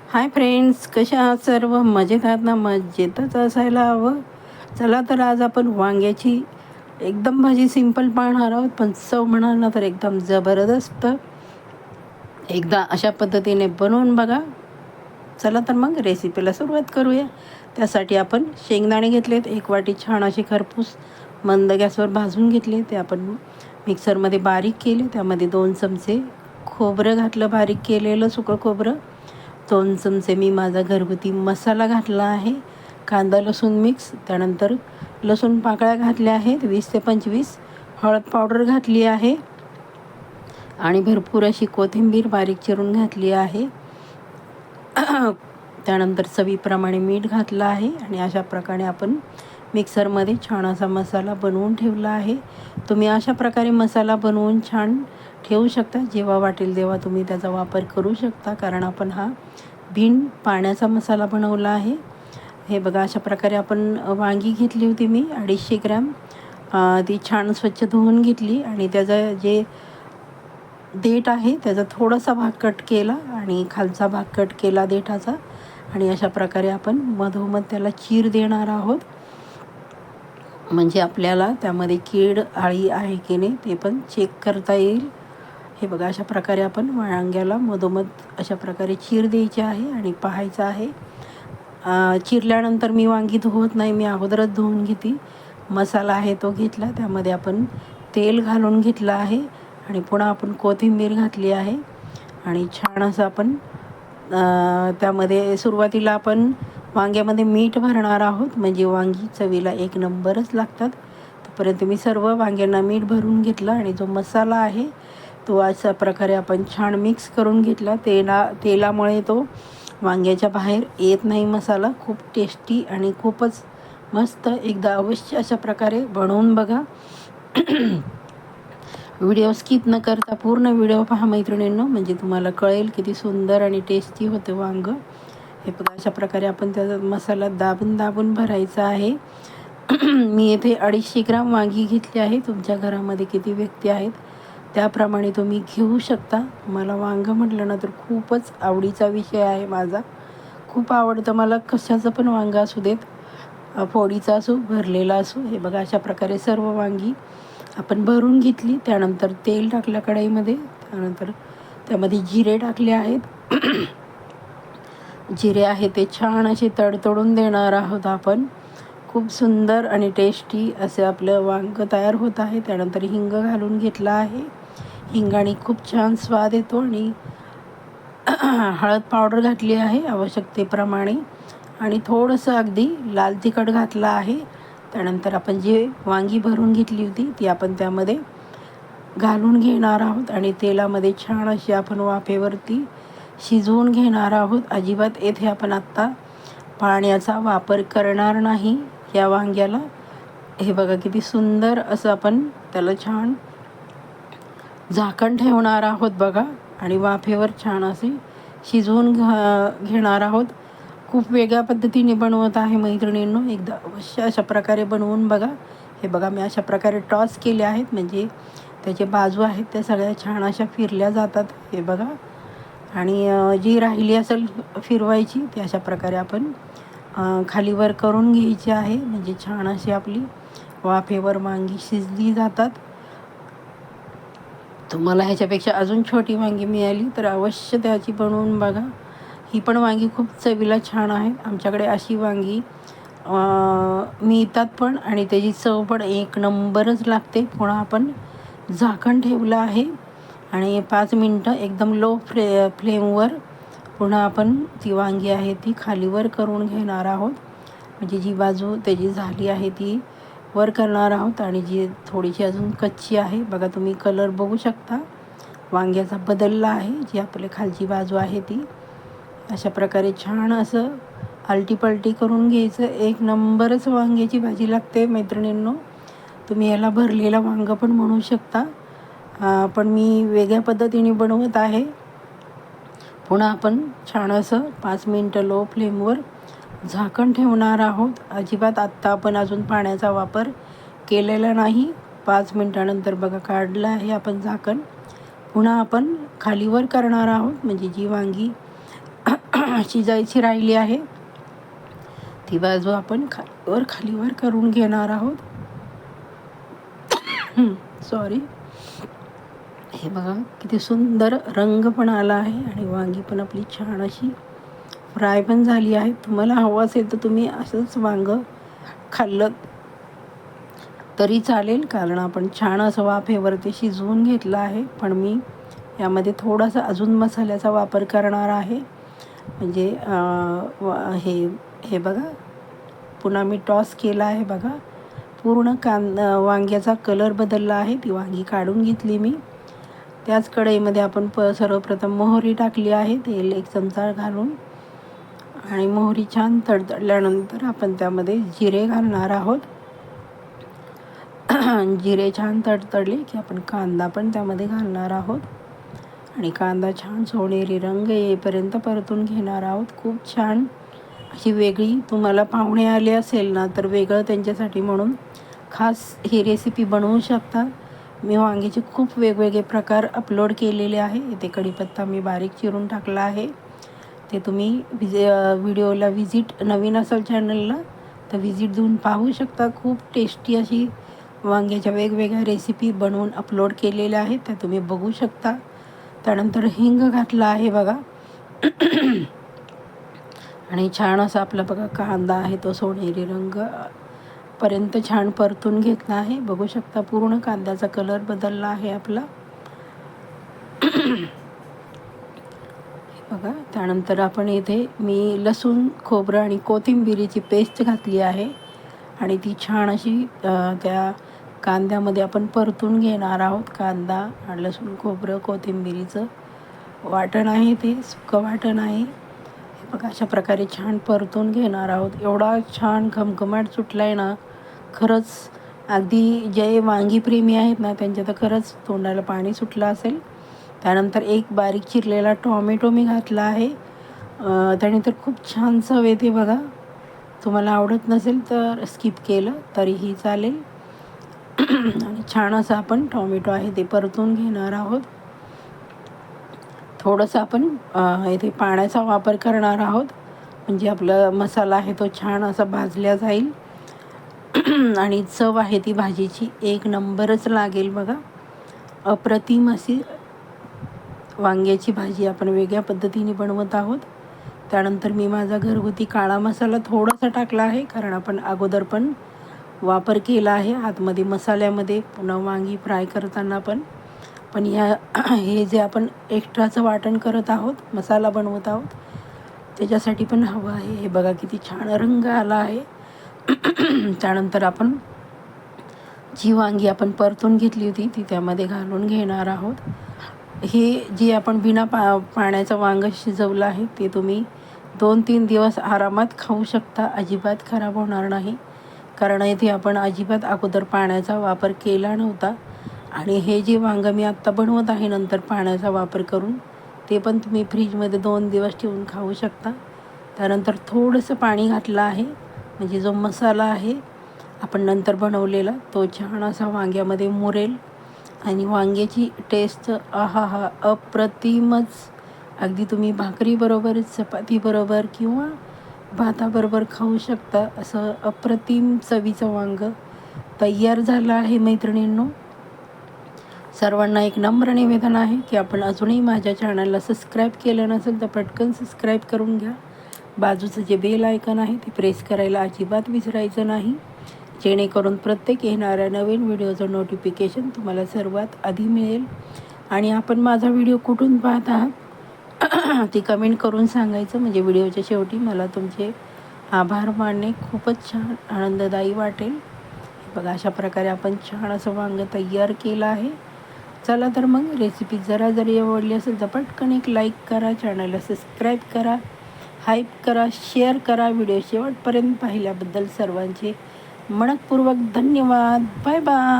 Hi friends, कशा आहात सर्व? मजेत आहात ना? मजेतच असायला हवं. चला तर आज आपण वांग्याची एकदम भाजी सिंपल पाहणार आहोत, पण चव म्हणाल ना तर एकदम जबरदस्त. एकदा अशा पद्धतीने बनवून बघा. चला तर मग रेसिपीला सुरुवात करूया. त्यासाठी आपण शेंगदाणे घेतलेत, 1 वाटी छान असे खरपूस मंद गॅसवर भाजून घेतले. ते आपण मिक्सरमध्ये बारीक केले. त्यामध्ये 2 चमचे खोबरं घातलं, बारीक केलेलं सुकं खोबरं. 2 चमचे मी माझा घरगुती मसाला घातला आहे, कांदा लसूण मिक्स. त्यानंतर लसूण पाकळ्या घातल्या आहेत 20 ते 25. हळद पावडर घातली आहे आणि भरपूर अशी कोथिंबीर बारीक चिरून घातली आहे. त्यानंतर चवीप्रमाणे मीठ घातलं आहे आणि अशा प्रकारे आपण मिक्सरमध्ये छान असा मसाला बनवून ठेवला आहे. तुम्ही अशा प्रकारे मसाला बनवून छान ठेवू शकता. जेव्हा वाटेल तेव्हा तुम्ही त्याचा वापर करू शकता, कारण आपण हा भिंड पाण्याचा मसाला बनवला आहे. हे बघा, अशा प्रकारे आपण वांगी घेतली होती मी 250 ग्रॅम. ती छान स्वच्छ धुवून घेतली आणि त्याचं जे देठ आहे त्याचा थोडासा भाग कट केला आणि खालचा भाग कट केला देठाचा. आणि अशा प्रकारे आपण मधोमध त्याला चीर देणार आहोत, म्हणजे आपल्याला त्यामध्ये कीड आळी आहे की नाही ते पण चेक करता येईल. हे बघा, अशा प्रकारे आपण वांग्याला मधोमध अशा प्रकारे चीर द्यायची आहे आणि पाहायचं आहे. चिरल्यानंतर मी वांगी धुवत नाही, मी अगोदरच धुवून घेते. मसाला आहे तो घेतला, त्यामध्ये आपण तेल घालून घेतलं आहे आणि पुन्हा आपण कोथिंबीर घातली आहे आणि छान असं आपण त्यामध्ये सुरुवातीला आपण वांग्यामध्ये मीठ भरणार आहोत, म्हणजे वांगी चवीला 1 नंबरच लागतात. तोपर्यंत मी सर्व वांग्यांना मीठ भरून घेतलं आणि जो मसाला आहे तो अशा प्रकारे आपण छान मिक्स करून घेतला. तेलामुळे तो वांग्याच्या बाहेर येत नाही. मसाला खूप टेस्टी आणि खूपच मस्त. एकदा अवश्य अशा प्रकारे बनवून बघा. व्हिडिओ स्किप न करता पूर्ण व्हिडिओ पहा मैत्रिणींनो, म्हणजे तुम्हाला कळेल किती सुंदर आणि टेस्टी होते वांगं. हे बघा, अशा प्रकारे आपण त्याचा मसाला दाबून दाबून भरायचा आहे. मी येथे 250 ग्राम वांगी घेतली आहे. तुमच्या घरामध्ये किती व्यक्ती आहेत त्याप्रमाणे तुम्ही घेऊ शकता. मला वांगं म्हटलं ना तर खूपच आवडीचा विषय आहे माझा. खूप आवडतं मला, कशाचं पण वांगं असू देत, फोडीचा असो भरलेला असो. हे बघा, अशा प्रकारे सर्व वांगी आपण भरून घेतली. त्यानंतर तेल टाकलं कढईमध्ये. त्यानंतर त्यामध्ये जिरे टाकले आहेत. जिरे आहे ते छान असे तडतडून देणार आहोत आपण. खूप सुंदर आणि टेस्टी असे आपलं वांगं तयार होत आहे. त्यानंतर हिंग घालून घेतला आहे. हिंगाने खूप छान स्वाद येतो आणि हळद पावडर घातली आहे आवश्यकतेप्रमाणे आणि थोडंसं अगदी लाल तिखट घातलं आहे. त्यानंतर आपण जे वांगी भरून घेतली होती ती आपण त्यामध्ये घालून घेणार आहोत आणि तेलामध्ये छान अशी आपण वाफेवरती शिजवून घेणार आहोत. अजिबात येथे आपण आत्ता पाण्याचा वापर करणार नाही या वांग्याला. हे बघा, किती सुंदर असं आपण त्याला छान झाकण ठेवणार आहोत बघा आणि वाफेवर छान असे शिजवून घेणार आहोत. खूप वेगळ्या पद्धतीने बनवत आहे मैत्रिणींनो, एकदा अवश्य अशा प्रकारे बनवून बघा. हे बघा, मी अशा प्रकारे टॉस केले आहेत, म्हणजे त्याचे बाजू आहेत त्या सगळ्या छान अशा फिरल्या जातात. हे बघा, आणि जी राहिली असेल फिरवायची ती अशा प्रकारे आपण खालीवर करून घ्यायची आहे, म्हणजे छान अशी आपली वाफेवर वांगी शिजली जातात. तुम्हाला ह्याच्यापेक्षा अजून छोटी वांगी मिळाली तर अवश्य त्याची बनवून बघा. ही पण वांगी खूप चवीला छान आहेत. आमच्याकडे अशी वांगी मिळतात पण, आणि त्याची चव पण 1 नंबरच लागते. पुन्हा आपण झाकण ठेवलं आहे आणि 5 मिनटं एकदम लो फ्लेमवर पुन्हा आपण ती वांगी आहे ती खालीवर करून घेणार आहोत. म्हणजे जी बाजू त्याची झाली आहे ती वर करणार आहोत आणि जी थोडीशी अजून कच्ची आहे बघा, तुम्ही कलर बघू शकता वांग्याचा बदलला आहे. जी आपली खालची बाजू आहे ती अशा प्रकारे छान असं आलटीपलटी करून घ्यायचं. 1 नंबरच वांग्याची भाजी लागते मैत्रिणींनो. तुम्ही याला भरलेलं वांगं पण म्हणू शकता, पण मी वेगळ्या पद्धतीने बनवत आहे. पुन्हा आपण छान असं 5 मिनटं लो फ्लेमवर झाकण ठेवणार आहोत. अजिबात आत्ता आपण अजून पाण्याचा वापर केलेला नाही. 5 मिनटानंतर बघा काढलं आहे आपण झाकण. पुन्हा आपण खालीवर करणार आहोत, म्हणजे जी वांगी शिजायची राहिली आहे ती बाजू आपण खालीवर करून घेणार आहोत. सॉरी. हे बघा किती सुंदर रंग पण आला आहे आणि वांगी पण आपली छान अशी फ्राय पण झाली आहे. तुम्हाला हवं असेल तर तुम्ही असंच वांगं खाल्लं तरी चालेल, कारण आपण छान असं वाफेवरती शिजवून घेतलं आहे. पण मी यामध्ये थोडासा अजून मसाल्याचा वापर करणार आहे. म्हणजे हे बघा पुन्हा मी टॉस केला आहे. बघा पूर्ण वांग्याचा कलर बदलला आहे. ती वांगी काढून घेतली मी. त्याच कढईमध्ये आपण सर्वप्रथम मोहरी टाकली आहे, तेल 1 चमचा घालून. आणि मोहरी छान तडतडल्यानंतर आपण त्यामध्ये जिरे घालणार आहोत. जिरे छान तडतडले की आपण कांदा पण त्यामध्ये घालणार आहोत आणि कांदा छान सोनेरी रंग येईपर्यंत परतून घेणार आहोत. खूप छान अशी वेगळी, तुम्हाला पाहुणे आले असेल ना तर वेगळं त्यांच्यासाठी म्हणून खास ही रेसिपी बनवू शकता. मी वांगीचे खूप वेगवेगळे प्रकार अपलोड केलेले आहे. इथे कढीपत्ता मी बारीक चिरून टाकला आहे, ते तुम्ही व्हिडिओला नवीन असेल चॅनलला तर व्हिजिट देऊन पाहू शकता. खूप टेस्टी अशी वांग्याच्या वेगवेगळ्या रेसिपी बनवून अपलोड केलेल्या आहेत, त्या तुम्ही बघू शकता. त्यानंतर हिंग घातला आहे बघा. आणि छान असा आपला बघा कांदा आहे तो सोनेरी रंग पर्यंत छान परतून घेतला आहे. बघू शकता पूर्ण कांद्याचा कलर बदलला आहे आपला. बघा त्यानंतर आपण इथे मी लसूण, खोबरं आणि कोथिंबिरीची पेस्ट घातली आहे आणि ती छान अशी त्या कांद्यामध्ये आपण परतून घेणार आहोत. कांदा आणि लसूण, खोबरं, कोथिंबिरीचं वाटण आहे, ते सुकं वाटण आहे. हे बघा अशा प्रकारे छान परतून घेणार आहोत. एवढा छान घमघमाट सुटला आहे ना, खरंच अगदी जे वांगी प्रेमी आहेत ना त्यांच्या तर खरंच तोंडाला पाणी सुटलं असेल. त्यानंतर एक बारीक चिरलेला टॉमॅटो मी घातला आहे. त्याने तर खूप छान चव येते बघा. तुम्हाला आवडत नसेल तर स्किप केलं तरीही चालेल. आणि छान असं आपण टॉमॅटो आहे ते परतून घेणार आहोत. थोडंसं आपण इथे पाण्याचा वापर करणार आहोत, म्हणजे आपला मसाला आहे तो छान असा भाजला जाईल आणि चव आहे ती भाजीची 1 नंबरच लागेल बघा. अप्रतिम अशी वांग्याची भाजी आपण वेगळ्या पद्धतीने बनवत आहोत. त्यानंतर मी माझा घरगुती काळा मसाला थोडासा टाकला आहे, कारण आपण अगोदर पण वापर केला आहे आतमध्ये मसाल्यामध्ये, पुन्हा वांगी फ्राय करताना पण. हे जे आपण एक्स्ट्राचं वाटण करत आहोत, मसाला बनवत आहोत, त्याच्यासाठी पण हवं आहे. हे बघा किती छान रंग आला आहे. त्यानंतर आपण जी वांगी आपण परतून घेतली होती ती त्यामध्ये घालून घेणार आहोत. हे जे आपण बिना पाण्याचं वांगं शिजवलं आहे ते तुम्ही 2-3 दिवस आरामात खाऊ शकता, अजिबात खराब होणार नाही. कारण इथे आपण अजिबात अगोदर पाण्याचा वापर केला नव्हता. आणि हे जे वांगं मी आत्ता बनवत आहे नंतर पाण्याचा वापर करून, ते पण तुम्ही फ्रीजमध्ये 2 दिवस ठेवून खाऊ शकता. त्यानंतर थोडंसं पाणी घातलं आहे, म्हणजे जो मसाला आहे आपण नंतर बनवलेला तो छान असा वांग्यामध्ये मुरेल आणि वांग्याची टेस्ट आहाहा अप्रतिमच. अगदी तुम्ही भाकरीबरोबर, चपातीबरोबर किंवा भाताबरोबर खाऊ शकता. असं अप्रतिम चवीचं वांगं तयार झालं आहे मैत्रिणींनो. सर्वांना एक नम्र निवेदन आहे की आपण अजूनही माझ्या चॅनलला सबस्क्राईब केलं नसेल तर पटकन सबस्क्राईब करून घ्या. बाजूचं जे बेल आयकॉन आहे ते प्रेस करायला अजिबात विसरायचं नाही, जेणेकरून प्रत्येक येणाऱ्या नवीन व्हिडिओचं नोटिफिकेशन तुम्हाला सर्वात आधी मिळेल. आणि आपण माझा व्हिडिओ कुठून पाहत आहात ती कमेंट करून सांगायचं, म्हणजे व्हिडिओच्या शेवटी मला तुमचे आभार मानणे खूपच छान आनंददायी वाटेल. बघा अशा प्रकारे आपण छान असं वांगं तयार केलं आहे. चला तर मग रेसिपी जरी आवडली असेल तर पटकन एक लाईक करा, चॅनलला सबस्क्राईब करा, हाईप करा, शेअर करा. व्हिडिओ शेवटपर्यंत पाहिल्याबद्दल सर्वांचे मनःपूर्वक धन्यवाद. Bye bye.